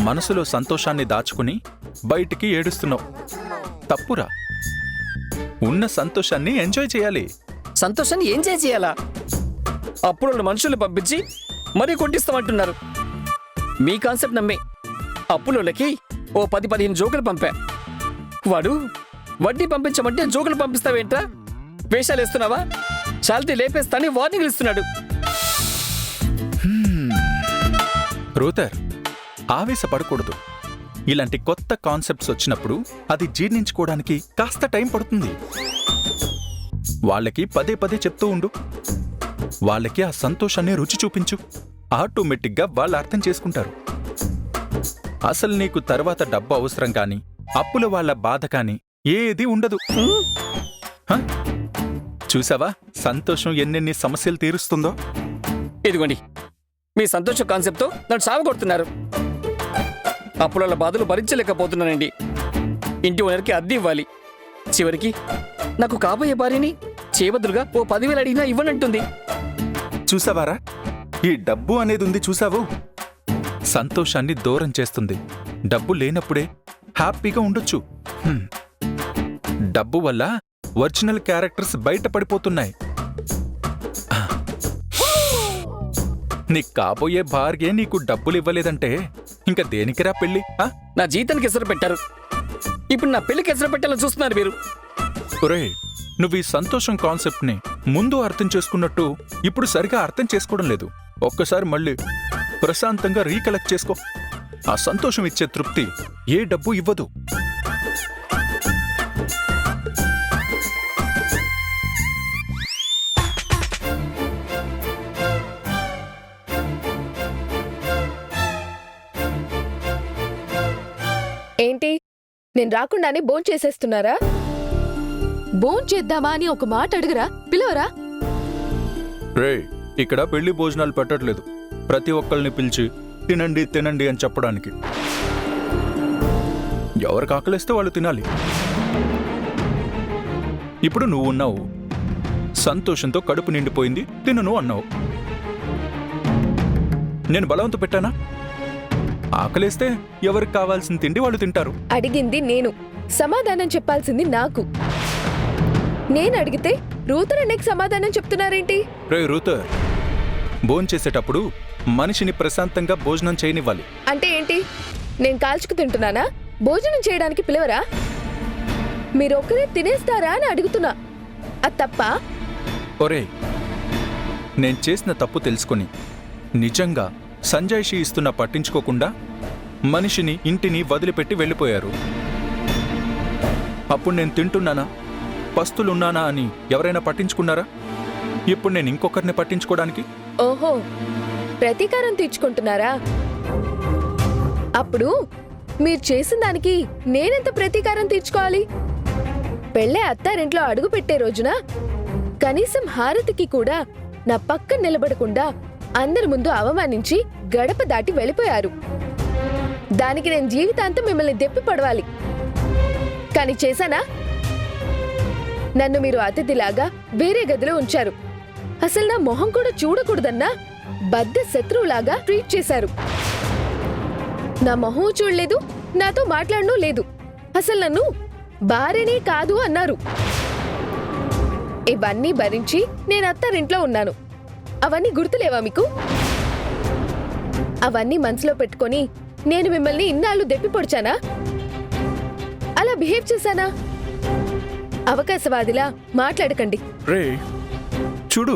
మనసులో సంతోషాన్ని దాచుకుని బయటికి ఏడుస్తున్నావు. తప్పురా. ఉన్న సంతోషాన్ని ఎంజాయ్ చేయాలి. సంతోషాన్ని ఎంజాయ్ చేయాలా? అప్పుల మనుషుల్ని పంపించి మరీ కొట్టిస్తామంటున్నారు. మీ కాన్సెప్ట్ నమ్మే అప్పులకి ఓ 10-15 జోకులు పంపా. వాడు వడ్డీ పంపించమంటే జోకులు పంపిస్తావేంట్రా? వేషాలు వేస్తున్నావా? శాలిటీ లేపేస్తాని వార్నింగ్లు ఇస్తున్నాడు. రూతర్, ఆవేశపడకూడదు. ఇలాంటి కొత్త కాన్సెప్ట్స్ వచ్చినప్పుడు అది జీర్ణించుకోవడానికి కాస్త టైం పడుతుంది. వాళ్ళకి పదే పదే చెప్తూ ఉండు. వాళ్ళకి ఆ సంతోషాన్ని రుచి చూపించు. ఆటోమేటిక్గా వాళ్ళు అర్థం చేసుకుంటారు. అసలు నీకు తర్వాత డబ్బు అవసరం కాని, అప్పుల వాళ్ళ బాధ కాని ఏది ఉండదు. చూసావా సంతోషం ఎన్నెన్ని సమస్యలు తీరుస్తుందో? ఇదిగోండి, మీ సంతోష కాన్సెప్ట్తో నన్ను సావగొడుతున్నారు. అప్పుల బాధలు భరించలేకపోతున్నానండి. ఇంటి ఓనర్కి అద్దె ఇవ్వాలి. చివరికి నాకు కాబోయే భార్యని చేయబదులుగా ఓ 10,000 అడిగినా ఇవ్వనంటుంది. చూసావారా, ఈ డబ్బు అనేది ఉంది చూసావు, సంతోషాన్ని దూరం చేస్తుంది. డబ్బు లేనప్పుడే హ్యాపీగా ఉండొచ్చు. డబ్బు వల్ల ఒరిజినల్ క్యారెక్టర్స్ బయటపడిపోతున్నాయి. నీ కాబోయే భార్య నీకు డబ్బులు ఇవ్వలేదంటే ఇంకా దేనికిరా పెళ్లి? నా జీతానికి ఎసరు పెట్టారు, ఇప్పుడు నా పెళ్లికి ఎసరు పెట్టాలని చూస్తున్నారు మీరు. ఒరే, నువ్వు ఈ సంతోషం కాన్సెప్ట్ ని ముందు అర్థం చేసుకున్నట్టు ఇప్పుడు సరిగా అర్థం చేసుకోవడం లేదు. ఒక్కసారి మళ్ళీ ప్రశాంతంగా రీకలెక్ట్ చేసుకో. ఆ సంతోషం ఇచ్చే తృప్తి ఏ డబ్బు ఇవ్వదు. ఏంటి, నేను రాకుండానే భోంచేసేస్తున్నారా? భోంచేద్దామా అని ఒక మాట అడుగురా, పిలవరా? రే, ఇక్కడ పెళ్లి భోజనాలు పెట్టట్లేదు. ప్రతి ఒక్కరిని పిలిచి తినండి తినండి అని చెప్పడానికి. ఎవరికి ఆకలిస్తే వాళ్ళు తినాలి. ఇప్పుడు నువ్వు ఉన్నావు, సంతోషంతో కడుపు నిండిపోయింది, తినను అన్నావు. నేను బలవంత పెట్టానా? ఆకలేస్తే ఎవరికి కావాల్సిన తిండి వాళ్ళు తింటారు. అడిగింది నేను, సమాధానం చెప్పాల్సింది నాకు. నేను అడిగితే రూతర్ అన్నకి సమాధానం చెప్తున్నారేంటి? రే రూతర్, భోంచేసేటప్పుడు మనిషిని ప్రశాంతంగా భోజనం చేయనివ్వాలి. అంటే ఏంటి, నేను కాల్చుకు తింటున్నానా? భోజనం చేయడానికి పిలవరా? మీరొక్కరే తినేస్తారా అని అడుగుతున్నా. అది తప్ప? ఒరే, నేను చేసిన తప్పు తెలుసుకొని నిజంగా సంజాయిషి ఇస్తున్నా పట్టించుకోకుండా మనిషిని ఇంటిని వదిలిపెట్టి వెళ్ళిపోయారు. అప్పుడు నేను తింటున్నానా, పస్తులున్నానా అని ఎవరైనా పట్టించుకున్నారా? ఇప్పుడు నేను ఇంకొకరిని పట్టించుకోవడానికి? ఓహో, ప్రతీకారం తీర్చుకుంటున్నారా? అప్పుడు మీరు చేసిన దానికి నేనెంత ప్రతీకారం తీర్చుకోవాలి? పెళ్ళే అత్తారింట్లో అడుగు పెట్టే రోజున కనీసం హారతికి కూడా నా పక్కన నిలబడకుండా అందరి ముందు అవమానించి గడప దాటి వెళ్ళిపోయారు. దానికి నేను జీవితాంతం మిమ్మల్ని దెప్పి పడవాలి. కాని చేశానా? నన్ను మీరు అతిథిలాగా వేరే గదిలో ఉంచారు. అసలు నా మొహం కూడా చూడకూడదన్నా బద్ద శత్రువులాగా ట్రీట్ చేశారు. నా మొహం చూడలేదు, నాతో మాట్లాడనూ లేదు. అసలు నన్ను భార్యనే కాదు అన్నారు. ఇవన్నీ భరించి నేను అత్తారింట్లో ఉన్నాను. అవన్నీ గుర్తులేవా మీకు? అవన్నీ మనసులో పెట్టుకొని నేను మిమ్మల్ని ఇన్నాళ్ళు దెప్పి పొడిచానా? అలా బిహేవ్ చేశానా? అవకాశవాదిలా మాట్లాడకండి. రే చూడు,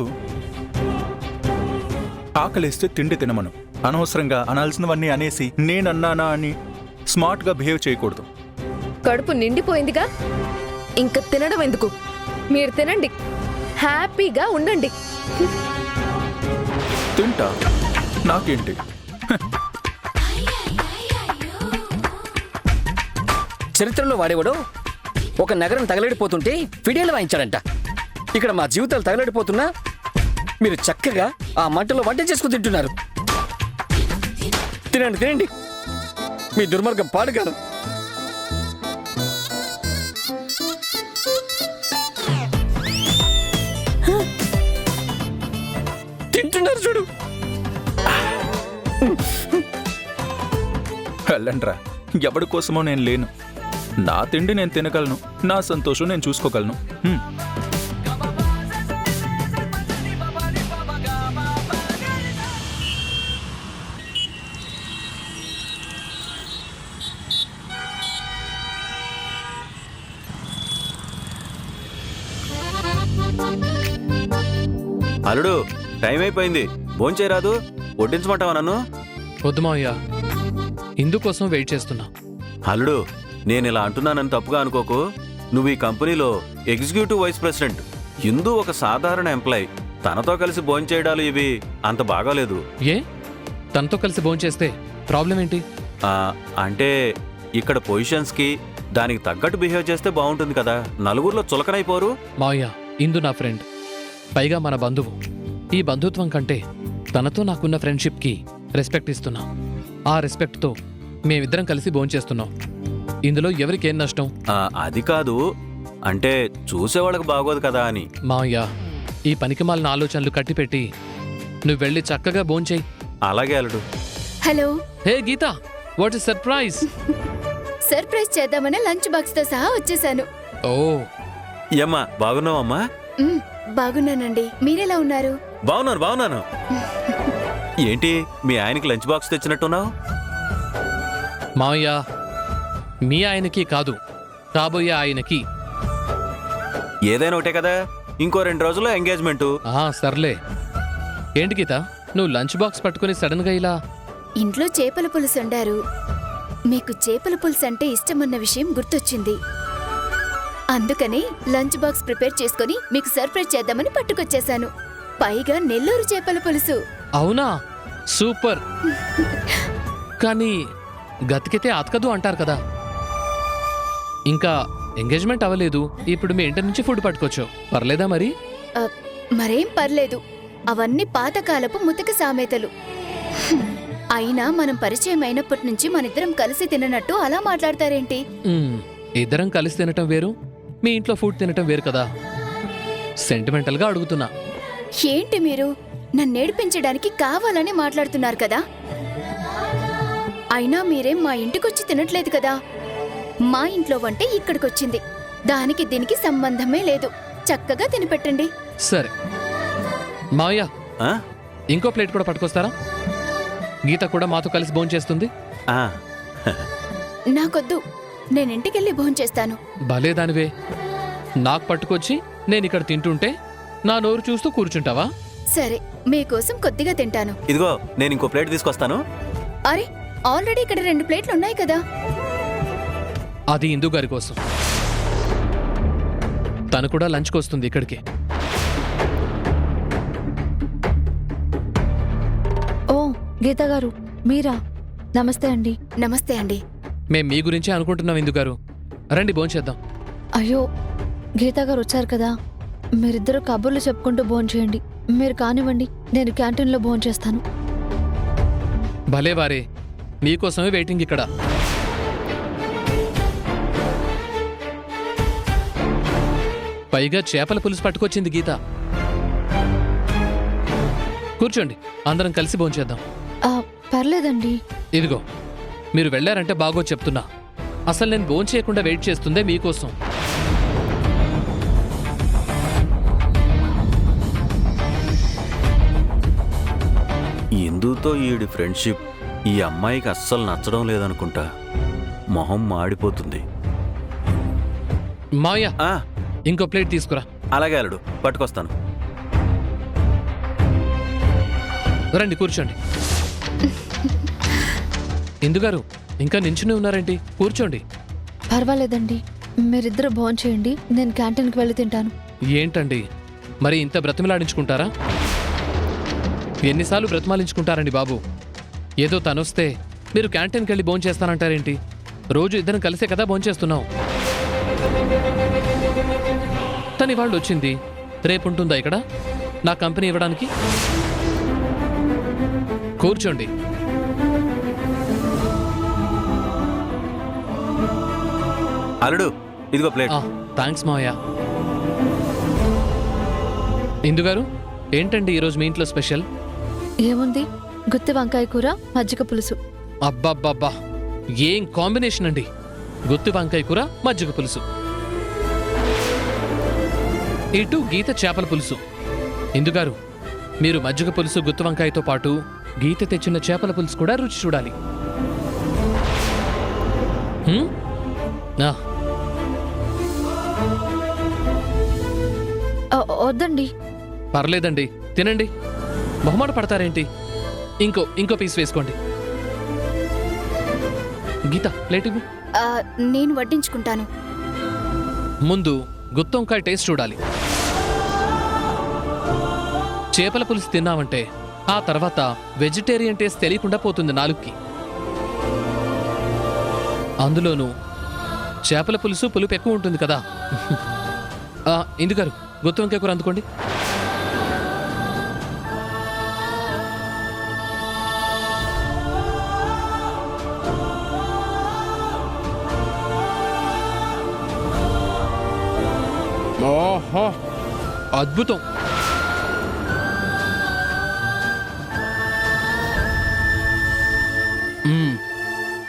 ఆకలిస్తే తిండి తినమను. అనవసరంగా అనాల్సినవన్నీ అనేసి నేనన్నానా అని స్మార్ట్గా బిహేవ్ చేయకూడదు. కడుపు నిండిపోయిందిగా, ఇంక తినడం ఎందుకు? మీరు తినండి, హ్యాపీగా ఉండండి. తింటా, నాకేంటి? చరిత్రలో వాడేవాడు ఒక నగరం తగలడిపోతుంటే ఫిడేలు వాయించాడంట. ఇక్కడ మా జీవితాలు తగలడిపోతున్నా మీరు చక్కగా ఆ మంటలో వంట చేసుకుని తింటున్నారు. తినండి తినండి, మీ దుర్మార్గం పాడుగాను. తింటున్నారు చూడు. వెళ్ళండ్రా, ఎవడి కోసమో నేను లేను. నా తిండి నేను తినగలను, నా సంతోషం నేను చూసుకోగలను. అల్లుడు, టైం అయిపోయింది, భోంచేయరాదు? వడ్డించమంటావా నన్ను? వద్దు మావయ్య, ఇందుకోసం వెయిట్ చేస్తున్నా. అల్లుడు, నేను ఇలా అంటున్నానని తప్పుగా అనుకోకు. నువ్వు ఈ కంపెనీలో ఎగ్జిక్యూటివ్ వైస్ ప్రెసిడెంట్. ఇందు ఒక సాధారణ ఎంప్లాయ్. తనతో కలిసి భోంచేయడాలు ఇవి అంత బాగాలేదు. ఏ, తనతో కలిసి భోంచేస్తే ప్రాబ్లం ఏంటి? అంటే ఇక్కడ పొజిషన్స్కి దానికి తగ్గట్టు బిహేవ్ చేస్తే బాగుంటుంది కదా. నలుగురిలో చులకనైపోరు. మావయ్య, ఇందు నా ఫ్రెండ్, పైగా మన బంధువు. ఈ బంధుత్వం కంటే తనతో నాకున్న ఫ్రెండ్షిప్కి రెస్పెక్ట్ ఇస్తున్నా. ఆ రెస్పెక్ట్తో మేమిద్దరం కలిసి భోంచేస్తున్నాం. ఇందులో ఎవరికేం నష్టం? అది కాదు, అంటే చూసేవాళ్ళకి బాగోదు కదా అని. మావయ్య, ఈ పనికిమాలిన ఆలోచనలు కట్టిపెట్టి నువ్వు వెళ్ళి చక్కగా భోంచేయి. అలాగే అల్లుడు. Hello. Hey Geetha, what is surprise? Surprise చేద్దామని లంచ్ బాక్స్ తో సహా వచ్చేసాను. ఓ, ఏమ్మా, బాగున్నావమ్మా? బాగున్నానండి, మీరెలా ఉన్నారు? బాగున్నాను. ఏంటి, మీ ఆయనకి లంచ్ బాక్స్ తెచ్చినట్టున్నావు? మావయ్య, మీ ఆయనకి కాదు, కాబోయే ఆయనకి. ఏదైనా ఒకటే కదా, ఇంకో 2 రోజుల్లో ఎంగేజ్మెంటు. సర్లే. ఏంటి గీత, నువ్వు లంచ్ బాక్స్ పట్టుకుని సడన్ గా ఇలా? ఇంట్లో చేపల పులుసు వండారు. మీకు చేపల పులుసు అంటే ఇష్టమన్న విషయం గుర్తొచ్చింది. అందుకని లంచ్ బాక్స్ ప్రిపేర్ చేసుకుని మీకు సర్ప్రైజ్ చేద్దామని పట్టుకొచ్చేశాను. పైగా నెల్లూరు చేపల పులుసు. అవునా, సూపర్. కానీ గతికితే అతకదు అంటారు కదా. ఇంకా ఎంగేజ్మెంట్ అవ్వలేదు, ఇప్పుడు మీ ఇంటి నుంచి ఫుడ్ పట్టుకోవచ్చు, పర్లేదా మరి? మరేం పర్లేదు, అవన్నీ పాతకాలపు ముతక సామెతలు. అయినా మనం పరిచయం అయినప్పటి నుంచి మనిద్దరం కలిసి తిననట్టు అలా మాట్లాడతారేంటి? ఇద్దరం కలిసి తినటం వేరు, మీ ఇంట్లో ఫుడ్ తినటం వేరు కదా. సెంటిమెంటల్ గా అడుగుతున్నా. ఏంటి మీరు నన్నేడిపించడానికి కావాలని మాట్లాడుతున్నారు కదా? అయినా మీరేం మా ఇంటికొచ్చి తినట్లేదు కదా. మా ఇంట్లో వంటే ఇక్కడికొచ్చింది, దానికి దీనికి సంబంధమే లేదు. చక్కగా తినిపెట్టండి. సరే మావయ్య, ఆ? ఇంకో ప్లేట్ కూడా పట్టుకొస్తారా? గీత కూడా మాతో కలిసి భోంచేస్తుంది. ఆ, నాకొద్దు, నేనింటికెళ్ళి భోంచేస్తాను. భలేదానివే, నాకు పట్టుకొచ్చి నేనిక్కడ తింటుంటే నా నోరు చూస్తూ కూర్చుంటావా? సరే, మీకోసం కొద్దిగా తింటాను. ఇదిగో నేను ఇంకో ప్లేట్ తీసుకొస్తాను. అరే, ఆల్రెడీ ఇక్కడ 2 ప్లేట్లు ఉన్నాయి కదా. అది ఇందు గారి కోసం. తను కూడా లంచ్కి వస్తుంది ఇక్కడికి. ఓ గీతా గారు, మీరా? నమస్తే అండి. నమస్తే అండి. మేం మీ గురించే అనుకుంటున్నాం ఇందు గారు. రండి భోంచేద్దాం. అయ్యో, గీతా గారు వచ్చారు కదా, మీరిద్దరూ కబుర్లు చెప్పుకుంటూ భోంచేయండి. మీరు కానివ్వండి, నేను క్యాంటీన్లో భోంచేస్తాను. భలే వారే, మీకోసమే వెయిటింగ్ ఇక్కడ. పైగా చేపల పులుసు పట్టుకొచ్చింది గీత. కూర్చోండి, అందరం కలిసి భోంచేద్దాం. పర్లేదండి. ఇదిగో, మీరు వెళ్ళారంటే బాగో చెప్తున్నా. అసలు నేను భోంచేయకుండా వెయిట్ చేస్తుందే మీకోసం. ఇందుతో ఈడి ఫ్రెండ్షిప్ ఈ అమ్మాయికి అస్సలు నచ్చడం లేదనుకుంటా. మొహం మాడిపోతుంది. మావయ్య, ఆ, ఇంకో ప్లేట్ తీసుకురా. అలాగే అల్లుడు, పట్టుకొస్తాను. రండి కూర్చోండి. ఇందుగారు, ఇంకా నించునే ఉన్నారేంటి? కూర్చోండి. పర్వాలేదండి, మీరిద్దరూ భోంచేయండి, నేను క్యాంటీన్కి వెళ్ళి తింటాను. ఏంటండి, మరి ఇంత బ్రతిమలాడించుకుంటారా? ఎన్నిసార్లు బ్రతిమాలించుకుంటారండి బాబు? ఏదో తనొస్తే మీరు క్యాంటీన్కి వెళ్ళి భోంచేస్తానంటారేంటి? రోజు ఇద్దరం కలిసే కదా భోంచేస్తున్నాం. తని వాళ్ళు వచ్చింది, రేపుంటుందా ఇక్కడ నా కంపెనీ ఇవ్వడానికి? కూర్చోండి. అల్లుడు, ఇదిగో ప్లేట్. థ్యాంక్స్ మావయ్య. ఇందుగారు, ఏంటండి ఈరోజు మీ ఇంట్లో స్పెషల్? ఏముంది, గుత్తి వంకాయ కూర, మజ్జిగ పులుసు. అబ్బాబ్బాబ్బా, ఏం కాంబినేషన్ అండి! గుత్తి వంకాయ కూర, మజ్జిగ పులుసు. ఇటు గీత చేపల పులుసు. ఇందుగారు, మీరు మజ్జిగ పులుసు, గుత్తి వంకాయతో పాటు గీత తెచ్చిన చేపల పులుసు కూడా రుచి చూడాలి. హ్మ్? ఆ, వద్దండి. పర్లేదండి, తినండి. మొహమాట పడతారేంటి? ఇంకో పీస్ వేసుకోండి. గీత, ప్లేట్ ఇవ్వు. నేను వడ్డించుకుంటాను. ముందు గుత్తొంకాయ టేస్ట్ చూడాలి. చేపల పులుసు తిన్నామంటే ఆ తర్వాత వెజిటేరియన్ టేస్ట్ తెలియకుండా పోతుంది నాలుగుకి. అందులోనూ చేపల పులుసు పులుపు ఎక్కువ ఉంటుంది కదా. ఇందుగారు, గుత్తొంకాయ కూర అందుకోండి. ఓహో, అద్భుతం!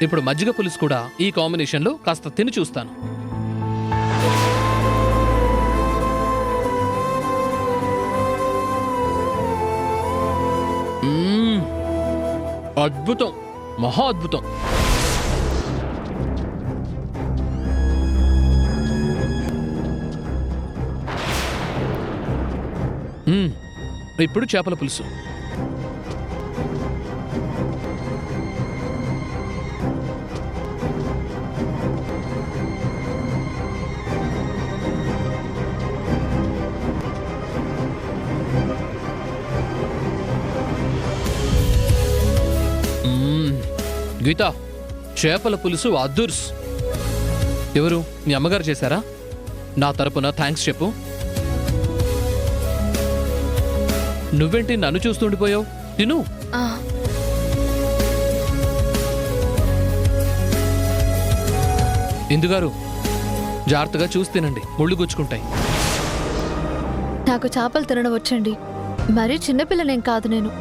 ఇప్పుడు మజ్జిగ పులుసు కూడా ఈ కాంబినేషన్లో కాస్త తిని చూస్తాను. అద్భుతం, మహా అద్భుతం! ఇప్పుడు చేపల పులుసు. గీత, చేపల పులుసు అదుర్స్. ఎవరు, మీ అమ్మగారు చేశారా? నా తరపున థ్యాంక్స్ చెప్పు. నువ్వేంటి నన్ను చూస్తుండిపోయావు? తిను. ఇందుగారు, జాగ్రత్తగా చూసి తినండి, ముళ్ళు గుచ్చుకుంటాయి. నాకు చేపలు తినడం వచ్చండి, మరీ చిన్నపిల్లనేం కాదు నేను.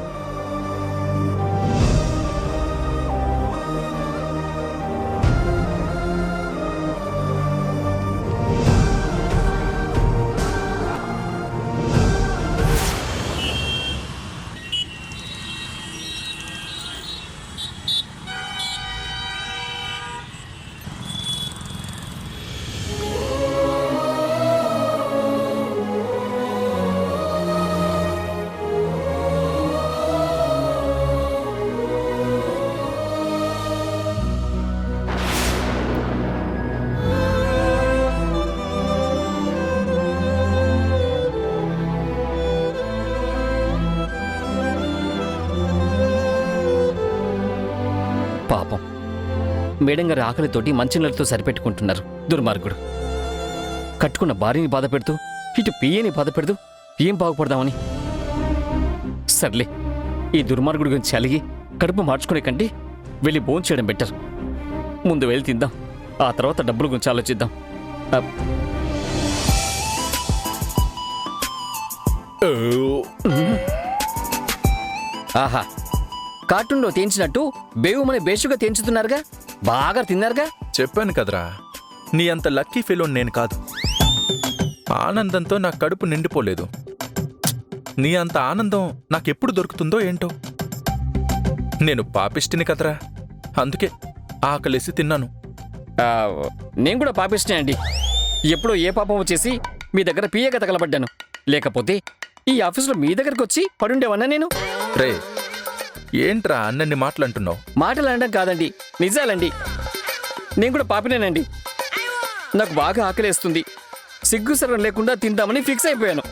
పాపం, మేడం గారి ఆకలితోటి మంచినీళ్ళతో సరిపెట్టుకుంటున్నారు. దుర్మార్గుడు. కట్టుకున్న భార్యని బాధ పెడుతూ, ఇటు పియ్యని బాధ పెడుతూ ఏం బాగుపడదామని. సర్లే, ఈ దుర్మార్గుడి గురించి అలిగి కడుపు మార్చుకునే కంటే వెళ్ళి భోంచేయడం బెటర్. ముందు వెళ్ళి తిందాం, ఆ తర్వాత డబ్బుల గురించి ఆలోచిద్దాం. ఆహా, కార్టూన్లో తేంచినట్టు బేవుమని బేషుగా తేంచుతున్నారుగా. బాగా తిన్నారుగా. చెప్పాను కదరా, నీ అంత లక్కీ ఫెలో నేను కాదు. ఆనందంతో నా కడుపు నిండిపోలేదు. నీ అంత ఆనందం నాకెప్పుడు దొరుకుతుందో ఏంటో. నేను పాపిష్టిని కదరా, అందుకే ఆకలేసి తిన్నాను. నేను కూడా పాపిష్టినే అండి. ఎప్పుడో ఏ పాపం వచ్చేసి మీ దగ్గర పియ్యగా తగలబడ్డాను. లేకపోతే ఈ ఆఫీసులో మీ దగ్గరకు వచ్చి పడుండేవన్నా నేను. రే, ఏంట్రా అన్నన్ని మాటలంటున్నావు? మాటలు అనడం కాదండి, నిజాలండి. నేను కూడా పాపినేనండి. నాకు బాగా ఆకలేస్తుంది. సిగ్గుసరం లేకుండా తిందామని ఫిక్స్ అయిపోయాను.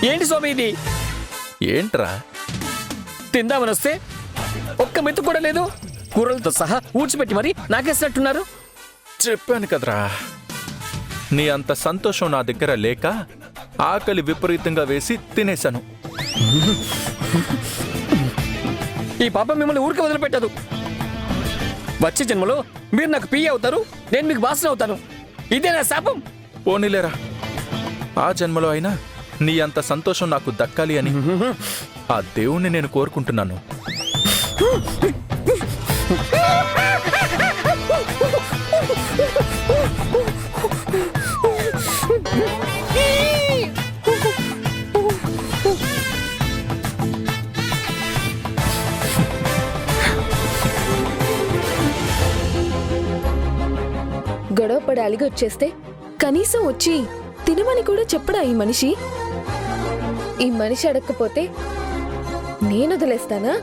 ఏంటి స్వామి ఇది? ఏంట్రా? తిందామని వస్తే ఒక్క మెత్తు కూడా లేదు. కూరలతో సహా ఊడ్చిపెట్టి మరి నాకేసినట్టున్నారు. చెప్పాను కదరా, నీ అంత సంతోషం నా దగ్గర లేక ఆకలి విపరీతంగా వేసి తినేశాను. ఈ పాప మిమ్మల్ని ఊరికి వదిలిపెట్టదు. వచ్చే జన్మలో మీరు నాకు పియ్య అవుతారు, నేను మీకు బాసన అవుతాను. ఇదే నా శాపం. పోనీలేరా, ఆ జన్మలో అయినా నీ అంత సంతోషం నాకు దక్కాలి అని ఆ దేవుణ్ణి నేను కోరుకుంటున్నాను. గొడవ పడి అలిగి వచ్చేస్తే కనీసం వచ్చి తినమని కూడా చెప్పడా ఈ మనిషి? ఈ మనిషి అడగకపోతే నేను వదిలేస్తానా?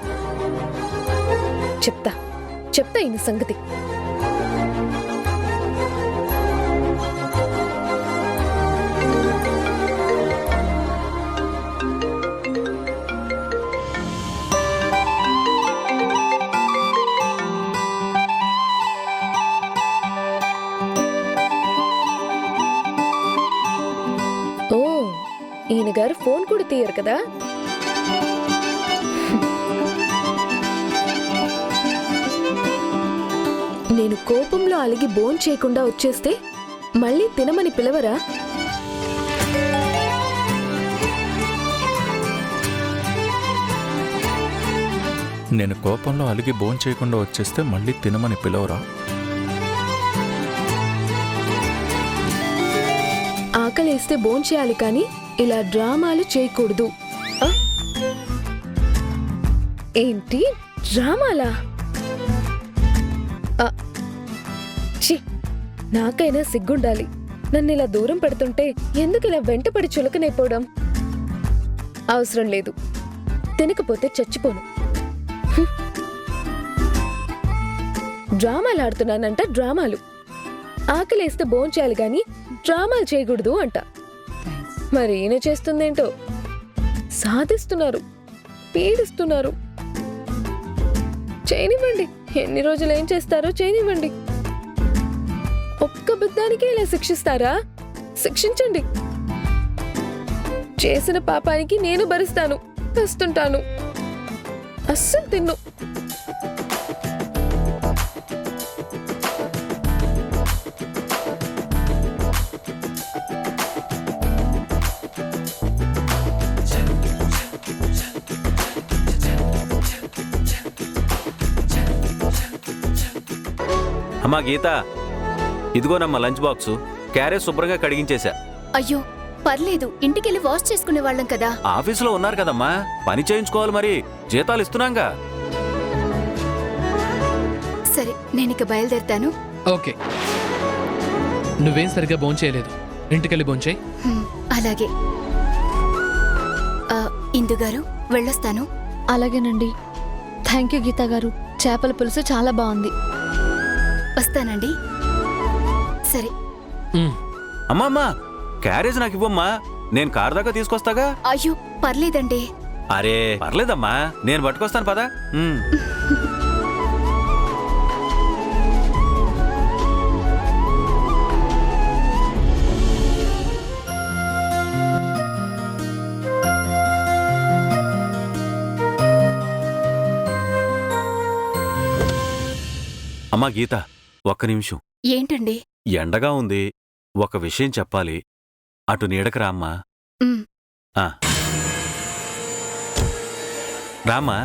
చెప్తా చెప్తా ఈయన సంగతి. ఓ, ఈయన గారు ఫోన్ కూడా తీయరు కదా. నేను కోపంలో అలిగి బోన్ చేయకుండా వచ్చేస్తే మళ్ళీ తినమని పిలవరా? నేను కోపంలో అలిగి భోంచేయకుండా వచ్చేస్తే మళ్ళీ తినమని పిలవరా? ఆకలేస్తే బోన్ చేయాలి కానీ ఇలా డ్రామాలు చేయకూడదు. ఆ? ఏంటి డ్రామాలా? ఆ, ఛీ, నాకైనా సిగ్గుండాలి. నన్ను ఇలా దూరం పెడుతుంటే ఎందుకు ఇలా వెంటపడి చులకనైపోవడం? అవసరం లేదు, తినకపోతే చచ్చిపోను. హ్మ్. డ్రామాలు ఆడుతున్నానంట. డ్రామాలు. ఆకలేస్తే భోంచేయాలి గాని డ్రామాలు చేయకూడదు అంట. మరి ఈయన చేస్తుందేంటో, సాధిస్తున్నారు, పీడిస్తున్నారు. చేయనివ్వండి, ఎన్ని రోజులు ఏం చేస్తారో చేయనివ్వండి. ఒక్క బుద్ధానికే ఇలా శిక్షిస్తారా? శిక్షించండి. చేసిన పాపానికి నేను భరిస్తాను, వస్తుంటాను. అస్సలు తిన్ను. అమ్మా గీత, ఇదిగోనమ్మా లంచ్ బాక్సు. క్యారేజ్ శుభ్రంగా కడిగించేశా. అయ్యో పర్లేదు, ఇంటికెళ్ళి వాష్ చేసుకునే వాళ్ళం కదా. ఆఫీసులో ఉన్నారు కదమ్మా, పని చేయించుకోవాలి మరి. జీతాలు ఇస్తున్నాంగా. సరే, నేనిక బయలుదేరుతాను. ఓకే, నువ్వేం సరిగ్గా భోంచేయలేదు. ఇంటికెళ్ళి భోంచేయి. అలాగే. ఇందు గారు, వెళ్ళొస్తాను. అలాగేనండి. థ్యాంక్ యూ గీతా గారు, చేపల పులుసు చాలా బాగుంది. వస్తానండి. సరే. అమ్మా అమ్మా, క్యారేజ్ నాకు ఇవ్వమ్మా, నేను కారు దాకా తీసుకొస్తాగా. అయ్యో పర్లేదండి. అరే పర్లేదమ్మా, నేను పట్టుకొస్తాను పదా. అమ్మా గీత, ఒక్క నిమిషం. ఏంటండి? ఎండగా ఉంది, ఒక విషయం చెప్పాలి. అటు నీడకు రామ్మా. ఉమ్, ఆ. రామ్మా.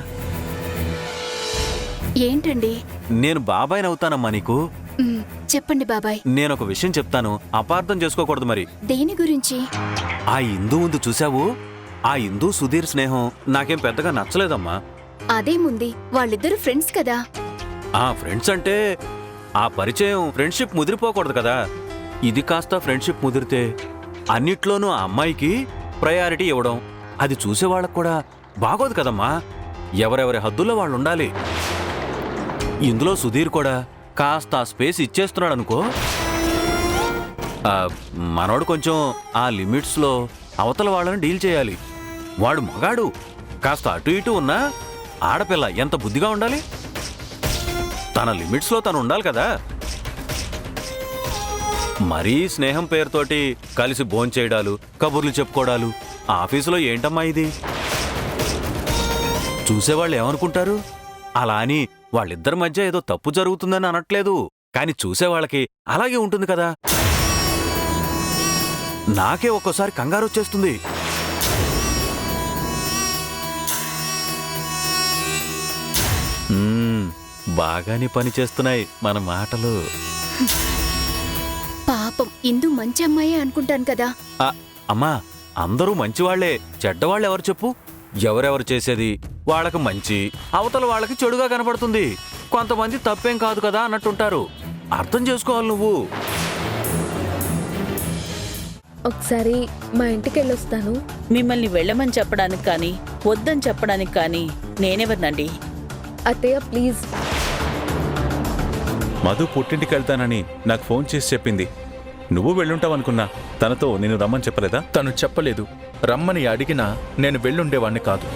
ఏంటండి? నేను బాబాయ్నవుతానమ్మా నీకు. చెప్పండి బాబాయ్. నేనొక విషయం చెప్తాను, అపార్థం చేసుకోకూడదు మరి. దేని గురించి? ఆ ఇందు ఉంది చూశావు, ఆ ఇందు సుధీర్ స్నేహం నాకేం పెద్దగా నచ్చలేదమ్మా. అదేముంది, వాళ్ళిద్దరూ ఫ్రెండ్స్ కదా. ఆ ఫ్రెండ్స్ అంటే ఆ పరిచయం ఫ్రెండ్షిప్ ముదిరిపోకూడదు కదా. ఇది కాస్త ఫ్రెండ్షిప్ ముదిరితే అన్నిట్లోనూ ఆ అమ్మాయికి ప్రయారిటీ ఇవ్వడం, అది చూసేవాళ్ళకు కూడా బాగోదు కదమ్మా. ఎవరెవరి హద్దుల్లో వాళ్ళు ఉండాలి. ఇందులో సుధీర్ కూడా కాస్త స్పేస్ ఇచ్చేస్తున్నాడు అనుకో. మనోడు కొంచెం ఆ లిమిట్స్లో అవతల వాళ్ళని డీల్ చేయాలి. వాడు మగాడు, కాస్త అటు ఇటు ఉన్నా ఆడపిల్ల ఎంత బుద్ధిగా ఉండాలి. తన లిమిట్స్లో తను ఉండాలి కదా. మరీ స్నేహం పేరుతోటి కలిసి భోంచేయడాలు, కబుర్లు చెప్పుకోవడాలు ఆఫీసులో ఏంటమ్మా ఇది? చూసేవాళ్ళు ఏమనుకుంటారు? అలా అని వాళ్ళిద్దరి మధ్య ఏదో తప్పు జరుగుతుందని అనట్లేదు, కానీ చూసేవాళ్ళకి అలాగే ఉంటుంది కదా. నాకే ఒక్కోసారి కంగారు వచ్చేస్తుంది. బాగానే పని చేస్తున్నాయి మన మాటలు. పాపం ఇందు మంచి అమ్మాయి అనుకుంటాను కదా. అమ్మా, అందరూ మంచివాళ్లే, చెడ్డవాళ్ళు ఎవరు చెప్పు? ఎవరెవరు చేసేది వాళ్ళకి మంచి, అవతల వాళ్ళకి చెడుగా కనపడుతుంది. కొంతమంది తప్పేం కాదు కదా అన్నట్టుంటారు. అర్థం చేసుకోవాలి నువ్వు. ఒకసారి మా ఇంటికి వెళ్ళొస్తాను. మిమ్మల్ని వెళ్ళమని చెప్పడానికి కానీ వద్దని చెప్పడానికి కానీ నేనెవరినండి? అత్తయ్య ప్లీజ్. మధు పుట్టింటికి వెళ్తానని నాకు ఫోన్ చేసి చెప్పింది. నువ్వు వెళ్ళుంటావనుకున్నా. తనతో నేను రమ్మని చెప్పలేదా? తను చెప్పలేదు. రమ్మని అడిగినా నేను వెళ్ళుండేవాణ్ణి కాదు.